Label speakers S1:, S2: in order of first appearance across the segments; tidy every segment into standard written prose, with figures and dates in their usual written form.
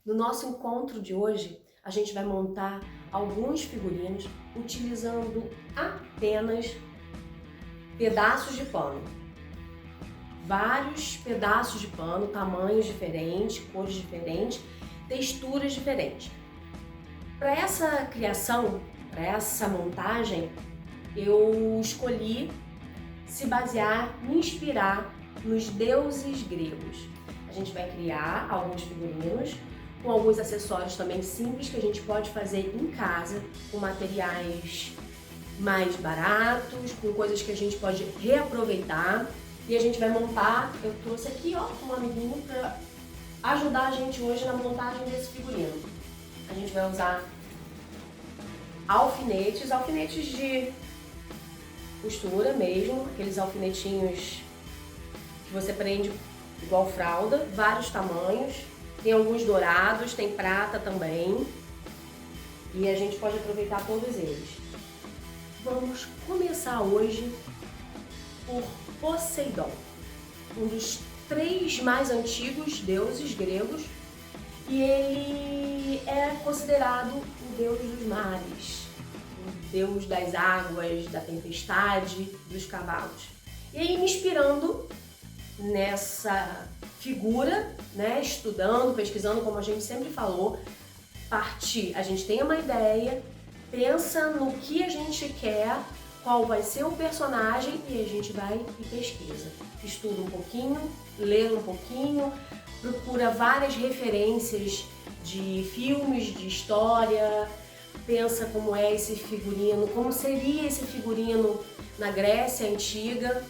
S1: No nosso encontro de hoje, a gente vai montar alguns figurinos utilizando apenas pedaços de pano. Vários pedaços de pano, tamanhos diferentes, cores diferentes, texturas diferentes. Para essa criação, para essa montagem, eu escolhi se basear, me inspirar nos deuses gregos. A gente vai criar alguns figurinos com alguns acessórios também simples que a gente pode fazer em casa, com materiais mais baratos, com coisas que a gente pode reaproveitar. E a gente vai montar, eu trouxe aqui um amiguinho para ajudar a gente hoje na montagem desse figurino. A gente vai usar alfinetes de costura mesmo, aqueles alfinetinhos que você prende igual fralda, vários tamanhos. Tem alguns dourados, tem prata também. E a gente pode aproveitar todos eles. Vamos começar hoje por Poseidon, um dos 3 mais antigos deuses gregos. E ele é considerado o deus dos mares, o deus das águas, da tempestade, dos cavalos. E aí, me inspirando nessa figura, né, estudando, pesquisando, como a gente sempre falou, a gente tem uma ideia, pensa no que a gente quer, qual vai ser o personagem e a gente vai e pesquisa. Estuda um pouquinho, lê um pouquinho, procura várias referências de filmes, de história, pensa como é esse figurino, como seria esse figurino na Grécia Antiga.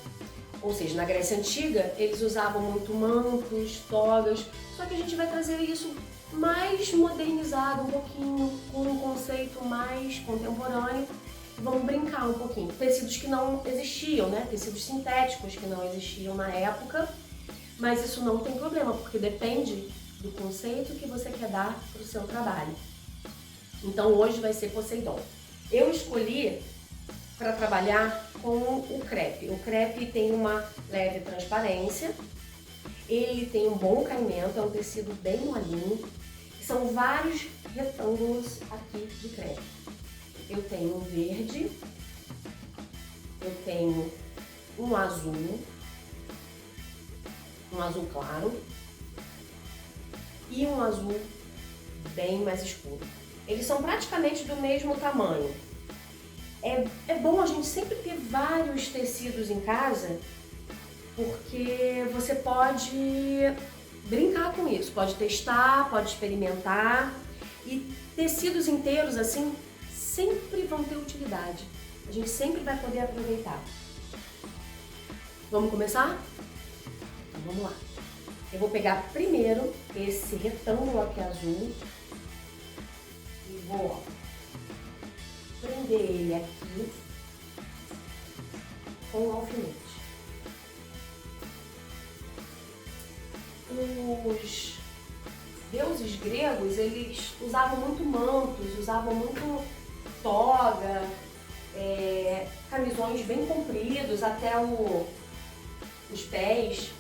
S1: Ou seja, na Grécia Antiga, eles usavam muito mantos, togas, só que a gente vai trazer isso mais modernizado um pouquinho, com um conceito mais contemporâneo. Vamos brincar um pouquinho. Tecidos que não existiam, né? Tecidos sintéticos que não existiam na época, mas isso não tem problema, porque depende do conceito que você quer dar para o seu trabalho. Então hoje vai ser Poseidon. Eu escolhi para trabalhar com o crepe. O crepe tem uma leve transparência, ele tem um bom caimento, é um tecido bem molinho, são vários retângulos aqui de crepe. Eu tenho um verde, eu tenho um azul claro e um azul bem mais escuro. Eles são praticamente do mesmo tamanho. É bom a gente sempre ter vários tecidos em casa, porque você pode brincar com isso, pode testar, pode experimentar, e tecidos inteiros assim sempre vão ter utilidade. A gente sempre vai poder aproveitar. Vamos começar? Então vamos lá. Eu vou pegar primeiro esse retângulo aqui azul e vou prender ele aqui com um alfinete. Os deuses gregos, eles usavam muito mantos, usavam muito toga, camisões bem compridos até os pés.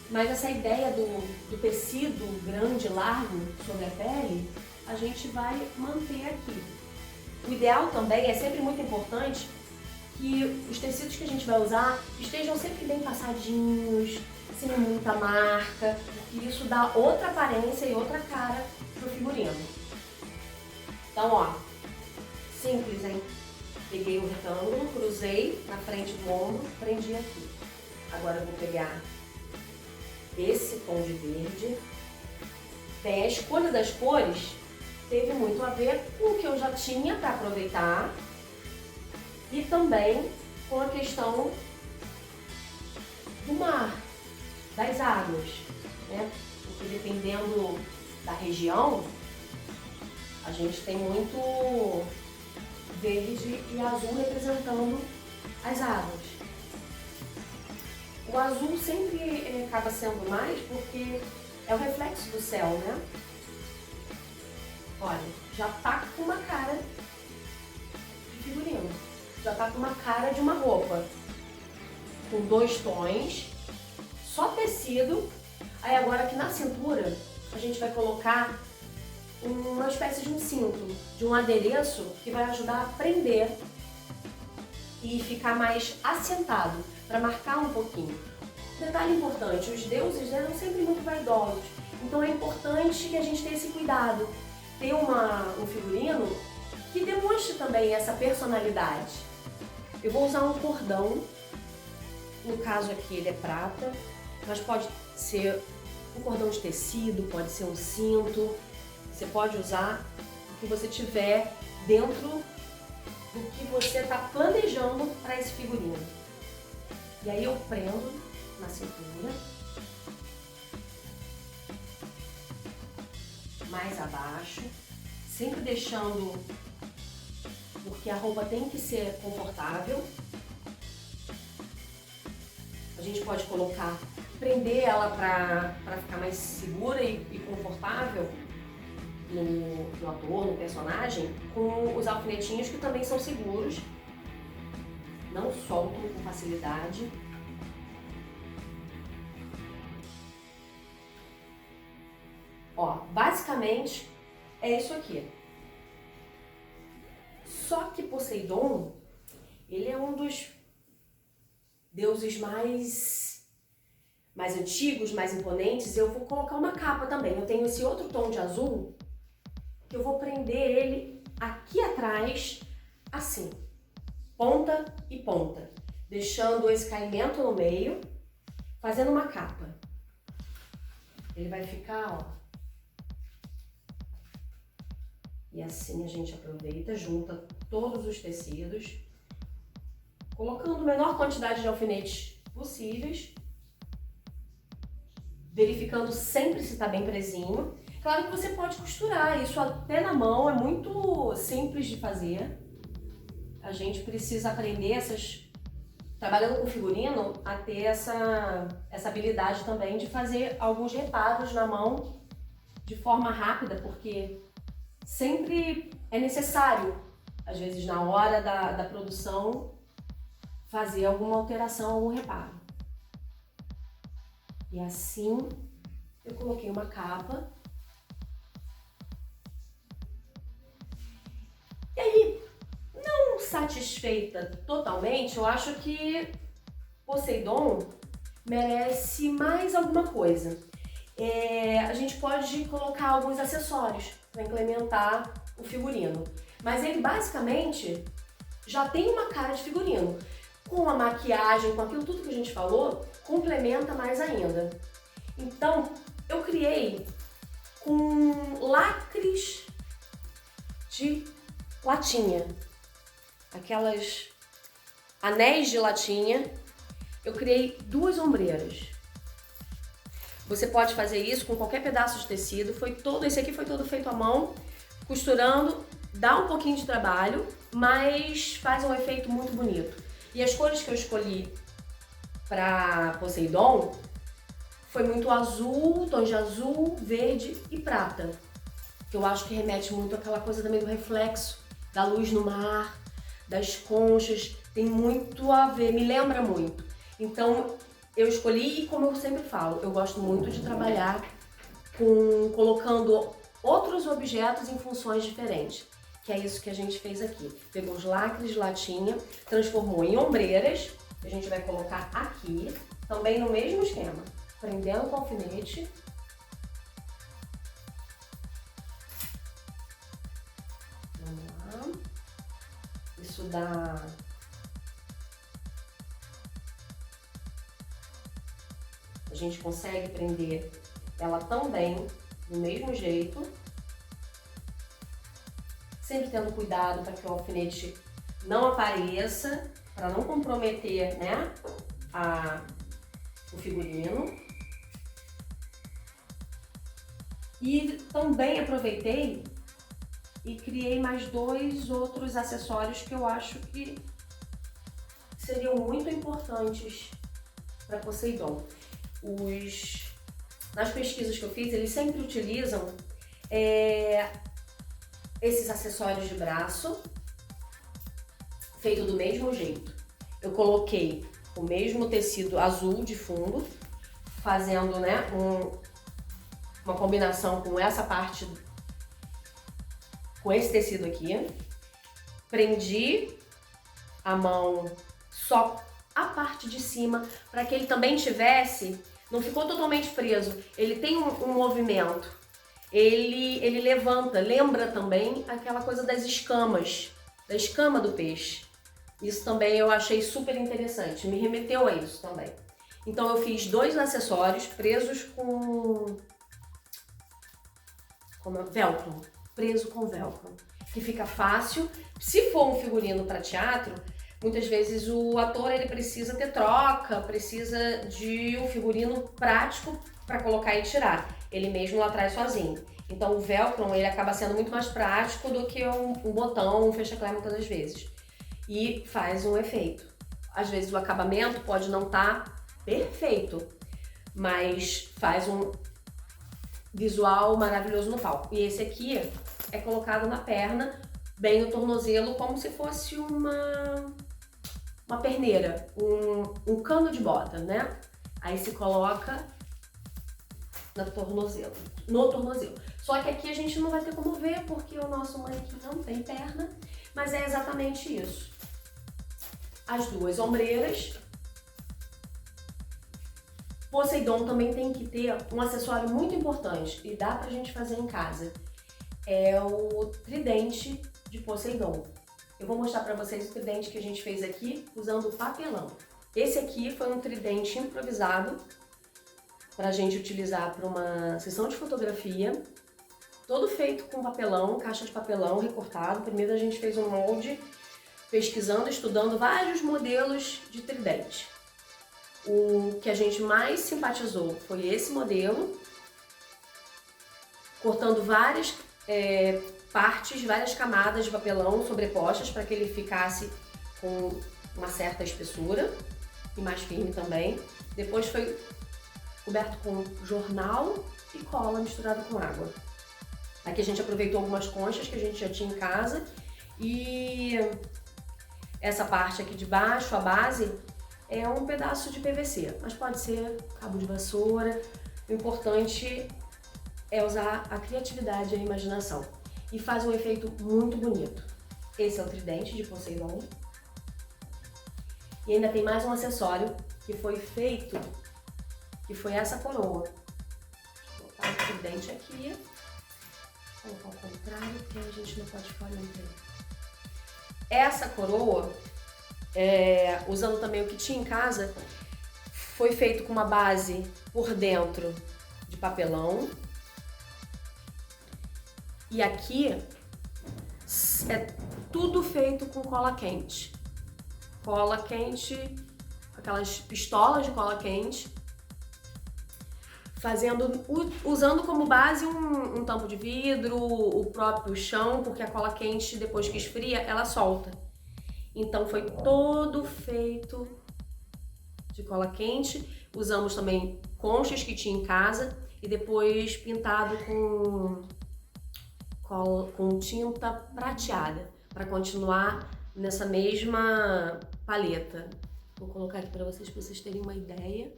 S1: Mas essa ideia do tecido grande, largo sobre a pele, a gente vai manter aqui. O ideal também, é sempre muito importante, que os tecidos que a gente vai usar estejam sempre bem passadinhos, sem muita marca, porque isso dá outra aparência e outra cara pro figurino. Então, ó, simples, hein? Peguei o retângulo, cruzei na frente do ombro, prendi aqui. Agora eu vou pegar esse tom de verde. Bem, a escolha das cores teve muito a ver com o que eu já tinha para aproveitar e também com a questão do mar, das águas, né? Porque dependendo da região, a gente tem muito verde e azul representando as águas. O azul sempre acaba sendo mais porque é o reflexo do céu, né? Olha, já tá com uma cara de figurino, já tá com uma cara de uma roupa. com 2 tons, só tecido. Aí agora aqui na cintura a gente vai colocar uma espécie de um cinto, de um adereço que vai ajudar a prender e ficar mais assentado, para marcar um pouquinho. Detalhe importante, os deuses eram sempre muito vaidosos, então é importante que a gente tenha esse cuidado, ter um figurino que demonstre também essa personalidade. Eu vou usar um cordão, no caso aqui ele é prata, mas pode ser um cordão de tecido, pode ser um cinto, você pode usar o que você tiver dentro do que você está planejando para esse figurino. E aí eu prendo na cintura, mais abaixo, sempre deixando, porque a roupa tem que ser confortável. A gente pode colocar, prender ela para ficar mais segura e confortável no ator, no personagem, com os alfinetinhos que também são seguros, não soltam com facilidade. Ó, basicamente é isso aqui. Só que Poseidon, ele é um dos deuses mais antigos, mais imponentes. Eu vou colocar uma capa também. Eu tenho esse outro tom de azul, que eu vou prender ele aqui atrás, assim, ponta e ponta, deixando esse caimento no meio, fazendo uma capa. Ele vai ficar, ó. E assim a gente aproveita, junta todos os tecidos, colocando a menor quantidade de alfinetes possíveis, verificando sempre se está bem presinho. Claro que você pode costurar, isso até na mão é muito simples de fazer. A gente precisa aprender trabalhando com figurino, a ter essa habilidade também de fazer alguns reparos na mão de forma rápida, porque sempre é necessário, às vezes na hora da produção, fazer alguma alteração, algum reparo. E assim eu coloquei uma capa. E aí, não satisfeita totalmente, eu acho que Poseidon merece mais alguma coisa. A gente pode colocar alguns acessórios para implementar o figurino. Mas ele basicamente já tem uma cara de figurino. Com a maquiagem, com aquilo tudo que a gente falou, complementa mais ainda. Então, eu criei com lacres de latinha. Aquelas anéis de latinha. Eu criei 2 ombreiras. Você pode fazer isso com qualquer pedaço de tecido. Esse aqui foi todo feito à mão, costurando, dá um pouquinho de trabalho, mas faz um efeito muito bonito. E as cores que eu escolhi para Poseidon foi muito azul, tons de azul, verde e prata. Que eu acho que remete muito àquela coisa também do reflexo, da luz no mar, das conchas, tem muito a ver, me lembra muito. Então eu escolhi, e como eu sempre falo, eu gosto muito de trabalhar colocando outros objetos em funções diferentes. Que é isso que a gente fez aqui. Pegou os lacres de latinha, transformou em ombreiras, a gente vai colocar aqui, também no mesmo esquema, prendendo com alfinete. Vamos lá. Isso dá... A gente consegue prender ela também do mesmo jeito. Sempre tendo cuidado para que o alfinete não apareça, para não comprometer, né, o figurino. E também aproveitei e criei mais 2 outros acessórios que eu acho que seriam muito importantes para Poseidon. Nas pesquisas que eu fiz, eles sempre utilizam esses acessórios de braço, feito do mesmo jeito. Eu coloquei o mesmo tecido azul de fundo, fazendo, né, uma combinação com essa parte, com esse tecido aqui. Prendi a mão só a parte de cima, para que ele também tivesse, não ficou totalmente preso, ele tem um movimento, ele levanta, lembra também aquela coisa das escamas, da escama do peixe. Isso também eu achei super interessante, me remeteu a isso também. Então eu fiz 2 acessórios presos com velcro, preso com velcro, que fica fácil. Se for um figurino para teatro, muitas vezes o ator ele precisa ter troca, precisa de um figurino prático para colocar e tirar. Ele mesmo lá atrás sozinho. Então o velcro ele acaba sendo muito mais prático do que um botão, um fecha-clé muitas das vezes. E faz um efeito. Às vezes o acabamento pode não estar perfeito, mas faz um visual maravilhoso no palco. E esse aqui é colocado na perna, bem no tornozelo, como se fosse uma perneira, um cano de bota, né? Aí se coloca no tornozelo. Só que aqui a gente não vai ter como ver, porque o nosso manequim não tem perna, mas é exatamente isso. As 2 ombreiras. Poseidon também tem que ter um acessório muito importante, e dá pra gente fazer em casa. É o tridente de Poseidon. Eu vou mostrar pra vocês o tridente que a gente fez aqui usando papelão. Esse aqui foi um tridente improvisado pra gente utilizar para uma sessão de fotografia. Todo feito com papelão, caixa de papelão recortado. Primeiro a gente fez um molde, pesquisando, estudando vários modelos de tridente. O que a gente mais simpatizou foi esse modelo, cortando várias partes, várias camadas de papelão sobrepostas para que ele ficasse com uma certa espessura e mais firme também. Depois foi coberto com jornal e cola misturado com água. Aqui a gente aproveitou algumas conchas que a gente já tinha em casa e essa parte aqui de baixo, a base, é um pedaço de PVC, mas pode ser cabo de vassoura. O importante é usar a criatividade e a imaginação. E faz um efeito muito bonito. Esse é o tridente de Poseidon. E ainda tem mais um acessório que foi feito, que foi essa coroa. Vou botar o tridente aqui. Vou colocar ao contrário, porque a gente não pode ficar olhando pra ele. Essa coroa, usando também o que tinha em casa, foi feito com uma base por dentro de papelão. E aqui é tudo feito com cola quente. Cola quente, aquelas pistolas de cola quente, usando como base um tampo de vidro, o próprio chão, porque a cola quente, depois que esfria, ela solta. Então foi todo feito de cola quente. Usamos também conchas que tinha em casa e depois pintado com tinta prateada, para continuar nessa mesma paleta. Vou colocar aqui para vocês terem uma ideia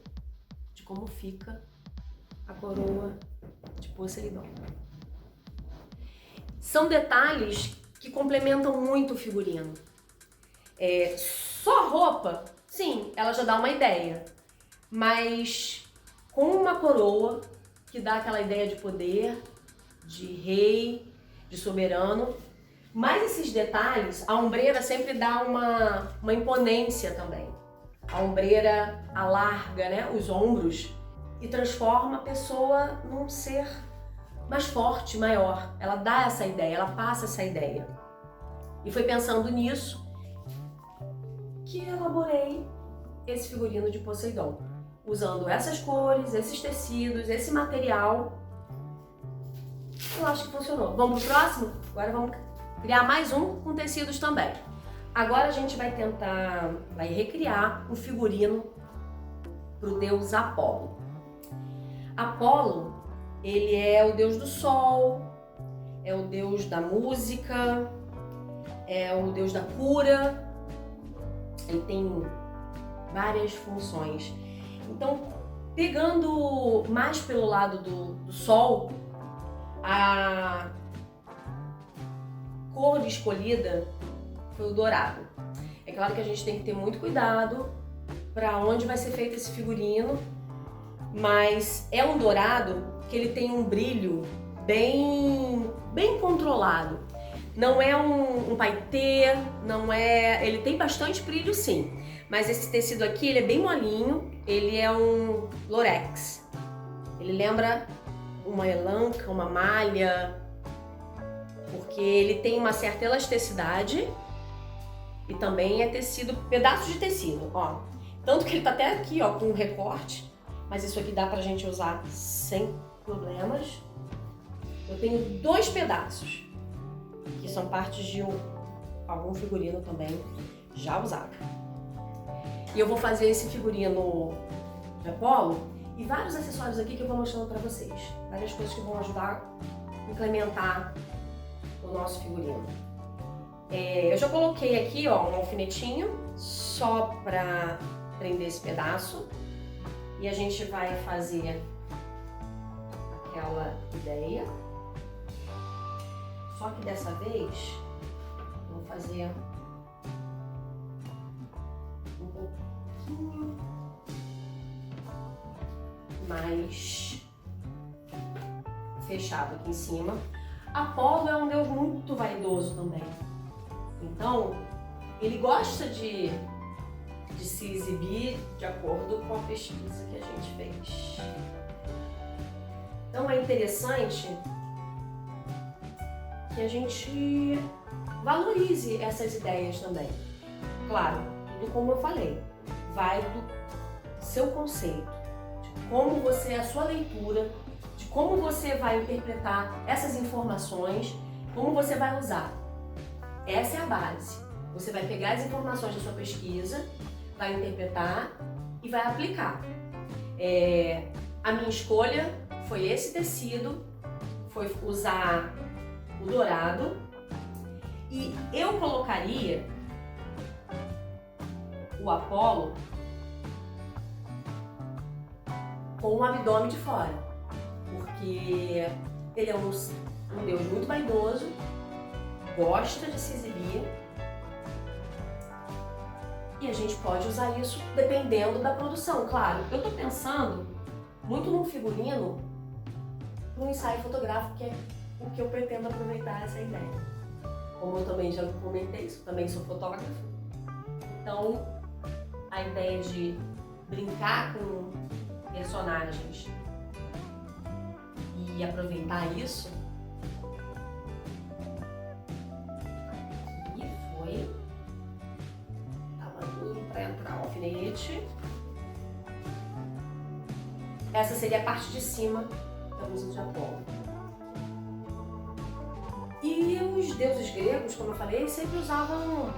S1: de como fica a coroa de Poseidon. São detalhes que complementam muito o figurino. Só roupa, sim, ela já dá uma ideia, mas com uma coroa que dá aquela ideia de poder, de rei, de soberano. Mas esses detalhes, a ombreira sempre dá uma imponência também. A ombreira alarga, né, os ombros e transforma a pessoa num ser mais forte, maior. Ela dá essa ideia, ela passa essa ideia. E foi pensando nisso que elaborei esse figurino de Poseidon, usando essas cores, esses tecidos, esse material. Eu acho que funcionou. Vamos pro próximo? Agora vamos criar mais um com tecidos também. Agora a gente vai recriar um figurino pro deus Apolo. Apolo, ele é o deus do sol, é o deus da música, é o deus da cura. Ele tem várias funções. Então, pegando mais pelo lado do sol, a cor escolhida foi o dourado. É claro que a gente tem que ter muito cuidado para onde vai ser feito esse figurino, mas é um dourado que ele tem um brilho bem controlado. Não é um paetê, não é... Ele tem bastante brilho sim, mas esse tecido aqui ele é bem molinho, ele é um lurex. Ele lembra uma elanca, uma malha, porque ele tem uma certa elasticidade e também é tecido, pedaços de tecido, ó. Tanto que ele tá até aqui, ó, com um recorte, mas isso aqui dá pra gente usar sem problemas. Eu tenho 2 pedaços, que são partes de algum figurino também já usado. E eu vou fazer esse figurino de Apolo e vários acessórios aqui que eu vou mostrando pra vocês. Várias coisas que vão ajudar a implementar o nosso figurino. Eu já coloquei aqui, ó, um alfinetinho só pra prender esse pedaço. E a gente vai fazer aquela ideia. Só que dessa vez, vou fazer um pouquinho mais fechado aqui em cima. Apolo é um deus muito vaidoso também. Então, ele gosta de se exibir de acordo com a pesquisa que a gente fez. Então é interessante que a gente valorize essas ideias também. Claro, tudo como eu falei, vai do seu conceito, de como você, a sua leitura, de como você vai interpretar essas informações, como você vai usar. Essa é a base. Você vai pegar as informações da sua pesquisa, vai interpretar e vai aplicar. A minha escolha foi esse tecido, foi usar o dourado e eu colocaria o Apolo com o abdômen de fora, porque ele é um deus muito vaidoso, gosta de se exibir. E a gente pode usar isso dependendo da produção, claro. Eu tô pensando muito num figurino, num ensaio fotográfico, que é o que eu pretendo aproveitar essa ideia. Como eu também já comentei, também sou fotógrafa. Então, a ideia de brincar com personagens e aproveitar isso, e foi... para entrar o alfinete. Essa seria a parte de cima da blusa de Apolo. E os deuses gregos, como eu falei, sempre usavam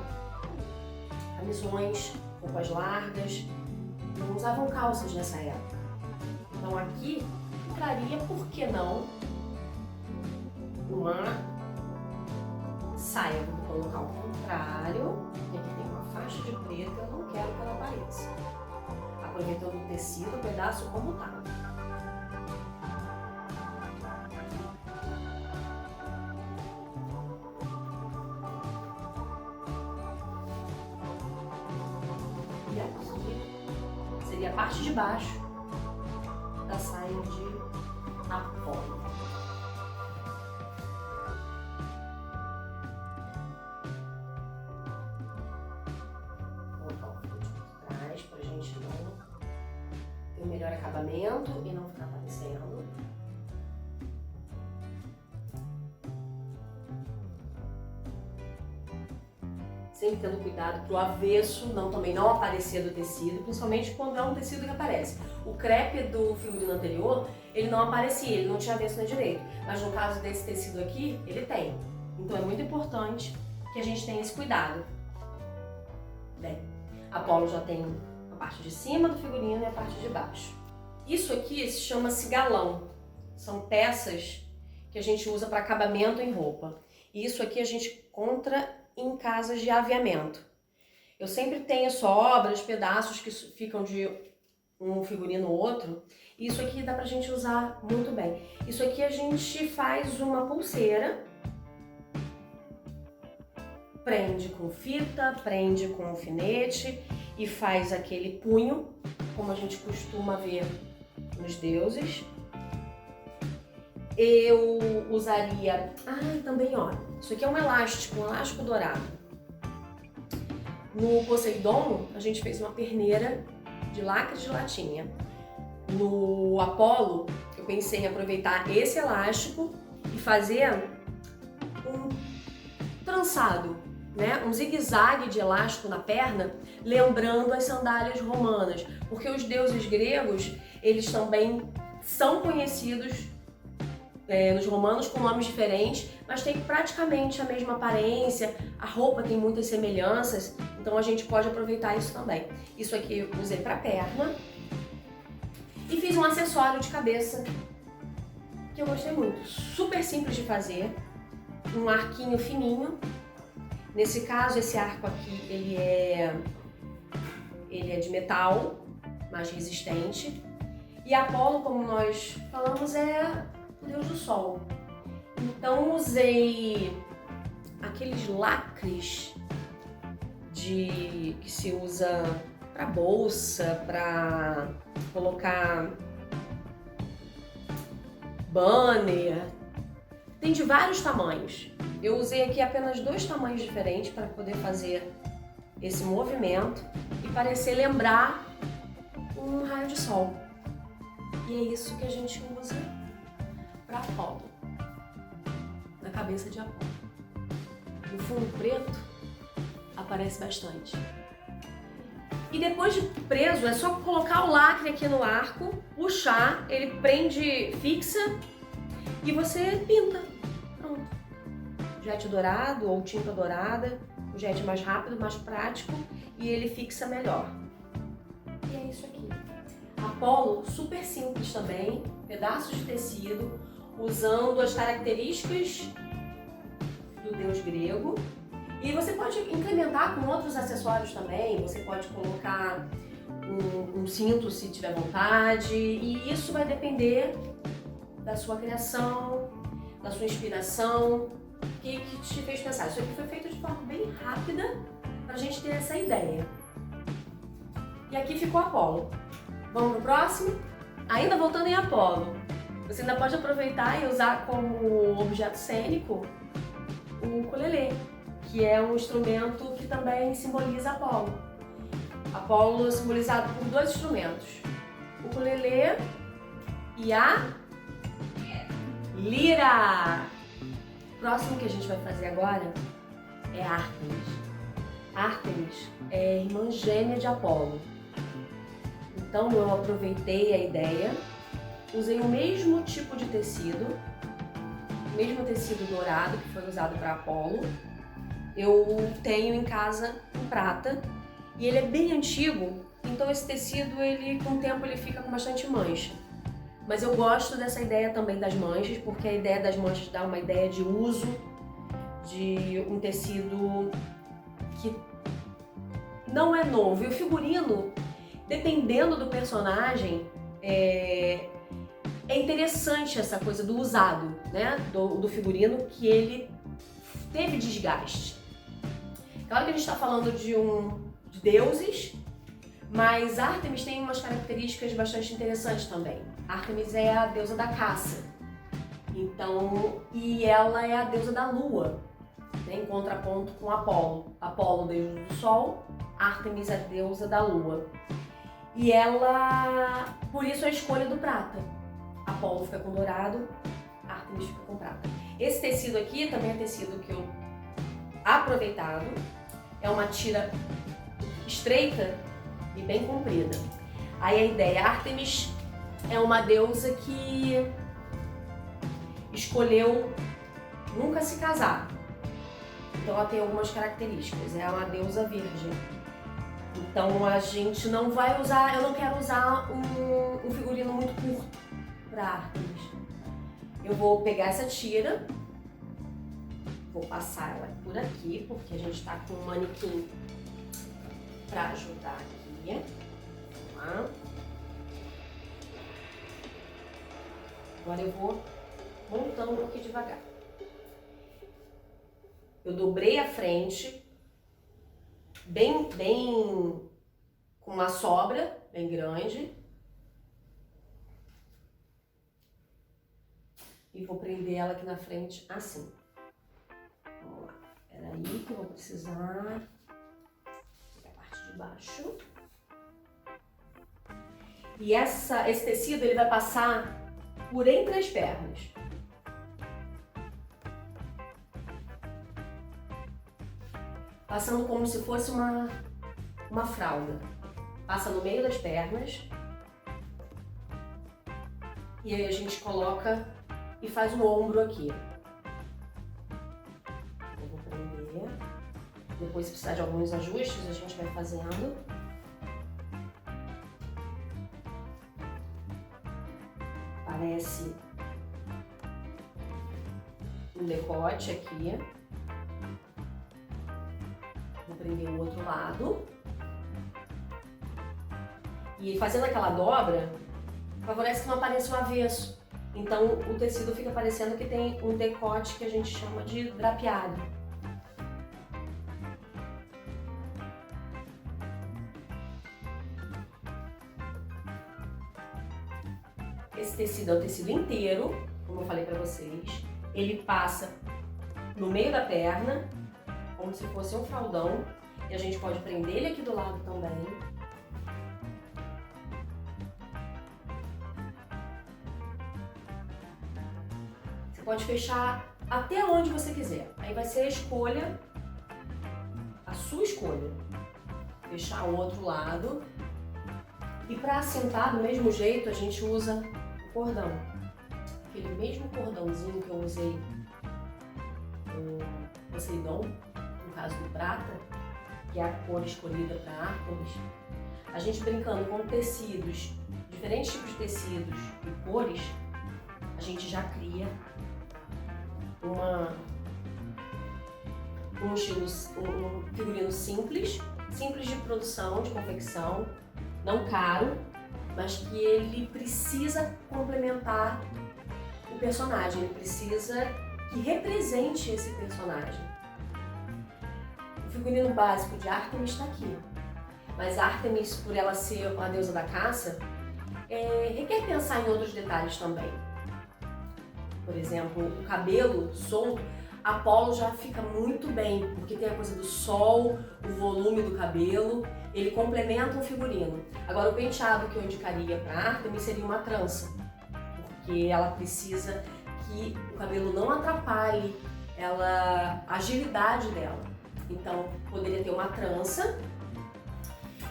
S1: camisões, roupas largas, não usavam calças nessa época. Então aqui entraria, por que não, uma saia. Vou colocar ao contrário, porque aqui tem uma faixa de preto, eu não quero que ela apareça. Aproveitando o tecido, o pedaço como tá. E aqui seria a parte de baixo da saia de Apolo. Pra gente não ter um melhor acabamento e não ficar aparecendo. Sempre tendo cuidado pro avesso também não aparecer do tecido, principalmente quando é um tecido que aparece. O crepe do figurino anterior, ele não aparecia, ele não tinha avesso nem direito. Mas no caso desse tecido aqui, ele tem. Então é muito importante que a gente tenha esse cuidado. Bem, Apolo já tem a parte de cima do figurino e a parte de baixo. Isso aqui se chama-se galão. São peças que a gente usa para acabamento em roupa. E isso aqui a gente encontra em casas de aviamento. Eu sempre tenho sobras, pedaços que ficam de um figurino ou outro. Isso aqui dá pra gente usar muito bem. Isso aqui a gente faz uma pulseira, prende com fita, prende com alfinete e faz aquele punho, como a gente costuma ver nos deuses. Eu usaria... também, ó, isso aqui é um elástico dourado. No Poseidon, a gente fez uma perneira de lacre de latinha. No Apolo, eu pensei em aproveitar esse elástico e fazer um trançado, né? Um zigue-zague de elástico na perna, lembrando as sandálias romanas. Porque os deuses gregos, eles também são conhecidos nos romanos com nomes diferentes, mas tem praticamente a mesma aparência, a roupa tem muitas semelhanças, então a gente pode aproveitar isso também. Isso aqui eu usei para perna e fiz um acessório de cabeça que eu gostei muito, super simples de fazer, um arquinho fininho. Nesse caso, esse arco aqui, ele é de metal, mais resistente, e Apolo, como nós falamos, é o deus do sol. Então usei aqueles lacres que se usa para bolsa, para colocar banner. Tem de vários tamanhos. Eu usei aqui apenas 2 tamanhos diferentes para poder fazer esse movimento e parecer lembrar um raio de sol. E é isso que a gente usa para Apolo, na cabeça de Apolo. No fundo preto aparece bastante. E depois de preso, é só colocar o lacre aqui no arco, puxar, ele prende, fixa e você pinta. Pronto. Jet dourado ou tinta dourada, o jet mais rápido, mais prático e ele fixa melhor. E é isso aqui. Apolo, super simples também, pedaços de tecido, usando as características do deus grego. E você pode incrementar com outros acessórios também, você pode colocar um cinto se tiver vontade, e isso vai depender da sua criação, da sua inspiração, que te fez pensar. Isso aqui foi feito de forma bem rápida pra gente ter essa ideia. E aqui ficou Apolo. Vamos pro próximo? Ainda voltando em Apolo, você ainda pode aproveitar e usar como objeto cênico o ukulele, que é um instrumento que também simboliza Apolo. Apolo é simbolizado por 2 instrumentos, o ukulele e a lira. O próximo que a gente vai fazer agora é Ártemis. Ártemis é irmã gêmea de Apolo. Então eu aproveitei a ideia, usei o mesmo tipo de tecido, o mesmo tecido dourado que foi usado para Apolo. Eu tenho em casa em prata e ele é bem antigo, então esse tecido, com o tempo, ele fica com bastante mancha. Mas eu gosto dessa ideia também das manchas, porque a ideia das manchas dá uma ideia de uso de um tecido que não é novo. E o figurino, dependendo do personagem, é interessante essa coisa do usado, né? Do figurino, que ele teve desgaste. Claro que a gente está falando de deuses, mas Ártemis tem umas características bastante interessantes também. Ártemis é a deusa da caça, então, e ela é a deusa da lua, né, em contraponto com Apolo. Apolo, deus do sol, Ártemis é a deusa da lua. E ela, por isso a escolha do prata. Apolo fica com dourado, Ártemis fica com prata. Esse tecido aqui também é tecido que eu aproveitado, é uma tira estreita e bem comprida. Aí a ideia, Ártemis é uma deusa que escolheu nunca se casar. Então ela tem algumas características, é uma deusa virgem. Então a gente não vai usar, eu não quero usar um figurino muito curto para Ártemis. Eu vou pegar essa tira, vou passar ela por aqui, porque a gente está com um manequim para ajudar aqui. Vamos lá. Agora eu vou montando aqui devagar. Eu dobrei a frente, bem com uma sobra bem grande. E vou prender ela aqui na frente assim. Vamos lá. Espera aí que eu vou precisar. A parte de baixo. E esse tecido ele vai passar por entre as pernas. Passando como se fosse uma fralda. Passa no meio das pernas. E aí a gente coloca e faz o ombro aqui. Eu vou prender. Depois, se precisar de alguns ajustes, a gente vai fazendo. Parece um decote aqui. Vou prender o outro lado. E fazendo aquela dobra, favorece que não apareça o avesso. Então o tecido fica parecendo que tem um decote que a gente chama de drapeado. Esse tecido é o tecido inteiro, como eu falei pra vocês. Ele passa no meio da perna, como se fosse um fraldão. E a gente pode prender ele aqui do lado também. Você pode fechar até onde você quiser. Aí vai ser a escolha, a sua escolha. Fechar o outro lado. E para assentar do mesmo jeito, a gente usa o cordão. Aquele mesmo cordãozinho que eu usei no Poseidon, no caso do prata, que é a cor escolhida para Ártemis. A gente brincando com tecidos, diferentes tipos de tecidos e cores, a gente já cria um figurino simples de produção, de confecção, não caro, mas que ele precisa complementar o personagem, ele precisa que represente esse personagem. O figurino básico de Ártemis está aqui, mas Ártemis, por ela ser a deusa da caça, requer pensar em outros detalhes também. Por exemplo, o cabelo solto, Apolo já fica muito bem, porque tem a coisa do sol, o volume do cabelo, ele complementa um figurino. Agora, o penteado que eu indicaria para Ártemis seria uma trança, porque ela precisa que o cabelo não atrapalhe a agilidade dela. Então, poderia ter uma trança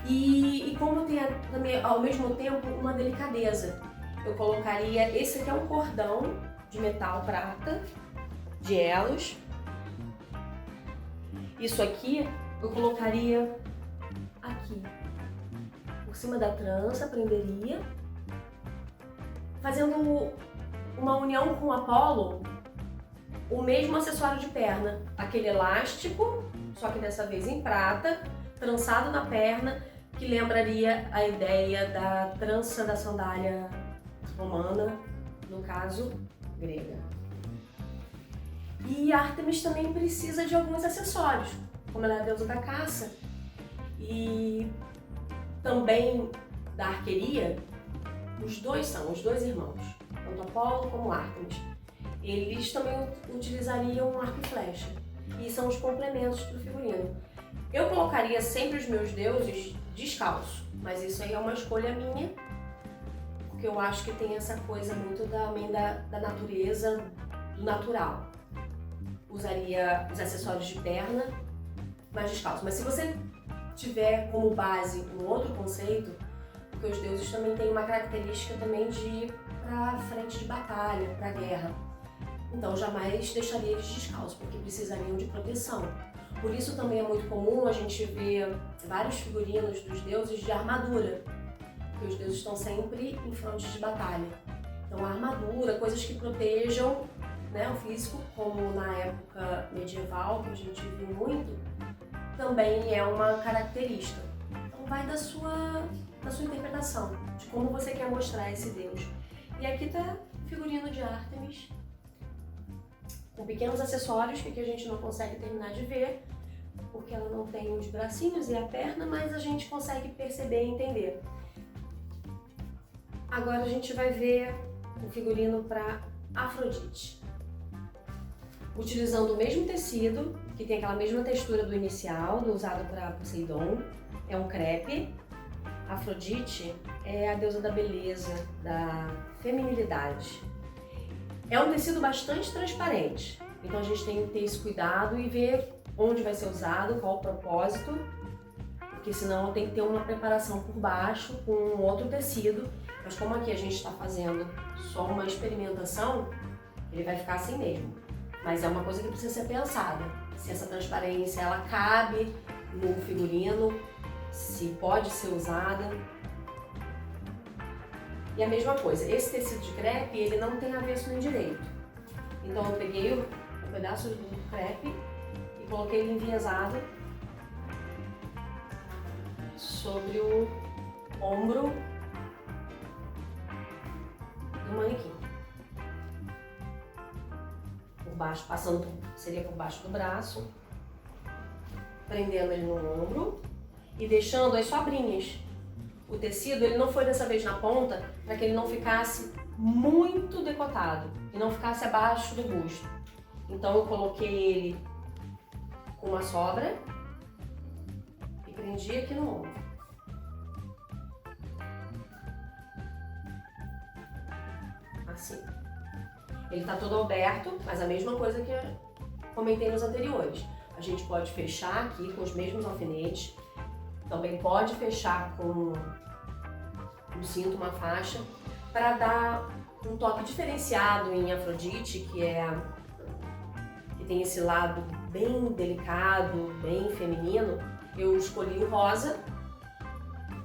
S1: e como tem também, ao mesmo tempo, uma delicadeza. Eu colocaria, esse aqui é um cordão de metal prata, de elos. Isso aqui eu colocaria aqui, por cima da trança, prenderia, fazendo uma união com o Apolo, o mesmo acessório de perna, aquele elástico, só que dessa vez em prata, trançado na perna, que lembraria a ideia da trança da sandália romana, no caso, grega. E Ártemis também precisa de alguns acessórios, como ela é a deusa da caça e também da arqueria. Os dois irmãos, tanto Apolo como Ártemis. Eles também utilizariam um arco e flecha e são os complementos para o figurino. Eu colocaria sempre os meus deuses descalços, mas isso aí é uma escolha minha, porque eu acho que tem essa coisa muito também da natureza, do natural. Usaria os acessórios de perna, mas descalço. Mas se você tiver como base um outro conceito, porque os deuses também têm uma característica também de ir para frente de batalha, para guerra. Então jamais deixaria eles descalços, porque precisariam de proteção. Por isso também é muito comum a gente ver vários figurinos dos deuses de armadura, porque os deuses estão sempre em fronte de batalha. Então a armadura, coisas que protejam, né, o físico, como na época medieval, que a gente viu muito, também é uma característica. vai da sua interpretação, de como você quer mostrar esse deus. E aqui tá o figurino de Ártemis, com pequenos acessórios que aqui a gente não consegue terminar de ver, porque ela não tem os bracinhos e a perna, mas a gente consegue perceber e entender. Agora a gente vai ver o figurino para Afrodite. Utilizando o mesmo tecido, que tem aquela mesma textura do inicial, do usado para Poseidon, é um crepe. Afrodite é a deusa da beleza, da feminilidade. É um tecido bastante transparente, então a gente tem que ter esse cuidado e ver onde vai ser usado, qual o propósito, porque senão tem que ter uma preparação por baixo com outro tecido, mas como aqui a gente está fazendo só uma experimentação, ele vai ficar assim mesmo. Mas é uma coisa que precisa ser pensada, se essa transparência ela cabe no figurino, se pode ser usada. E a mesma coisa, esse tecido de crepe, ele não tem avesso nem direito. Então eu peguei um pedaço do crepe e coloquei ele enviesado sobre o ombro do manequim. Por baixo, seria por baixo do braço, prendendo ele no ombro e deixando as sobrinhas. O tecido, ele não foi dessa vez na ponta para que ele não ficasse muito decotado e não ficasse abaixo do busto. Então eu coloquei ele com uma sobra e prendi aqui no ombro. Assim. Ele tá todo aberto, mas a mesma coisa que eu comentei nos anteriores. A gente pode fechar aqui com os mesmos alfinetes. Também pode fechar com um cinto, uma faixa, para dar um toque diferenciado em Afrodite, que tem esse lado bem delicado, bem feminino. Eu escolhi o rosa,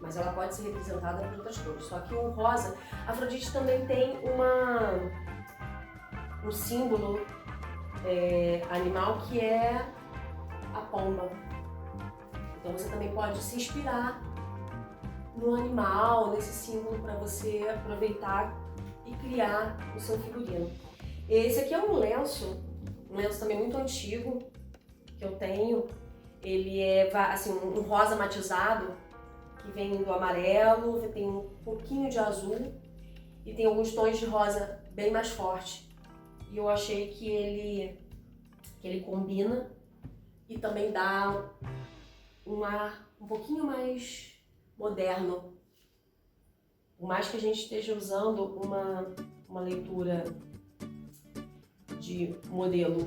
S1: mas ela pode ser representada por outras cores. Só que o rosa, Afrodite também tem um símbolo animal que é a pomba. Então você também pode se inspirar no animal, nesse símbolo, para você aproveitar e criar o seu figurino. Esse aqui é um lenço também muito antigo que eu tenho. Ele é assim, um rosa matizado, que vem do amarelo, tem um pouquinho de azul e tem alguns tons de rosa bem mais forte. E eu achei que ele combina e também dá um ar um pouquinho mais moderno. Por mais que a gente esteja usando uma leitura de modelo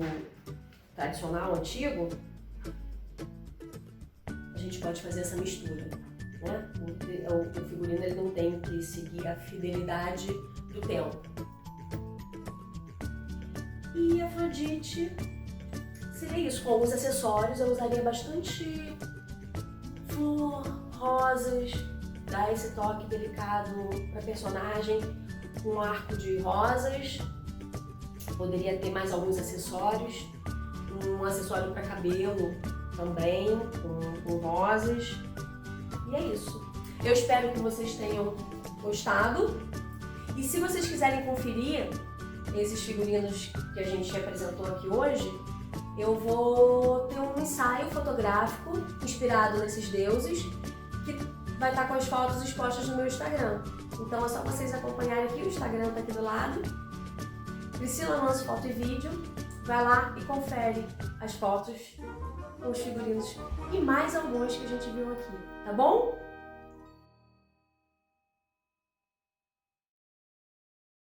S1: tradicional, antigo, a gente pode fazer essa mistura, né? O figurino ele não tem que seguir a fidelidade do tempo. E Afrodite seria isso, com alguns acessórios. Eu usaria bastante flor, rosas, dar esse toque delicado para a personagem, um arco de rosas. Poderia ter mais alguns acessórios, um acessório para cabelo também, com rosas. E é isso. Eu espero que vocês tenham gostado. E se vocês quiserem conferir esses figurinos que a gente apresentou aqui hoje, eu vou ter um ensaio fotográfico inspirado nesses deuses, que vai estar com as fotos expostas no meu Instagram. Então é só vocês acompanharem aqui, o Instagram está aqui do lado. Priscila Manso Foto e Vídeo. Vai lá e confere as fotos com os figurinos e mais alguns que a gente viu aqui, tá bom?